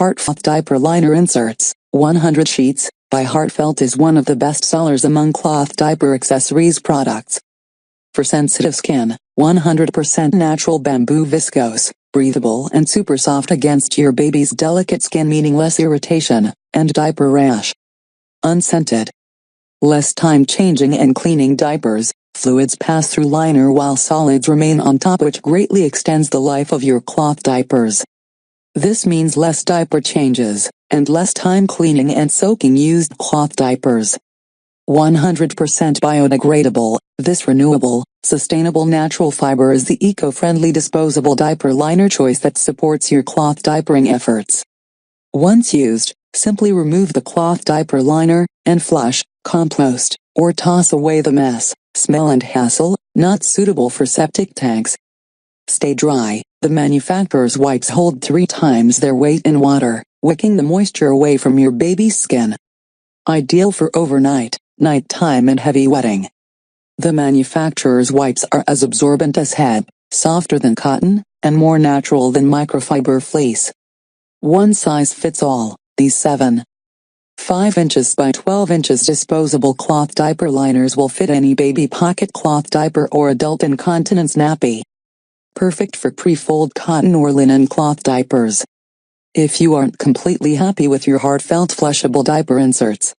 Heartfelt Diaper Liner Inserts, 100 sheets, by Heartfelt is one of the best sellers among cloth diaper accessories products. For sensitive skin, 100% natural bamboo viscose, breathable and super soft against your baby's delicate skin, meaning less irritation and diaper rash. Unscented. Less time changing and cleaning diapers. Fluids pass through liner while solids remain on top, which greatly extends the life of your cloth diapers. This means less diaper changes, and less time cleaning and soaking used cloth diapers. 100% biodegradable, this renewable, sustainable natural fiber is the eco-friendly disposable diaper liner choice that supports your cloth diapering efforts. Once used, simply remove the cloth diaper liner, and flush, compost, or toss away the mess, smell and hassle, not suitable for septic tanks. Stay dry. The manufacturer's wipes hold 3 times their weight in water, wicking the moisture away from your baby's skin. Ideal for overnight, nighttime and heavy wetting. The manufacturer's wipes are as absorbent as hemp, softer than cotton, and more natural than microfiber fleece. One size fits all. These 7.5 inches by 12 inches disposable cloth diaper liners will fit any baby pocket cloth diaper or adult incontinence nappy. Perfect for prefold cotton or linen cloth diapers. If you aren't completely happy with your heartfelt flushable diaper inserts,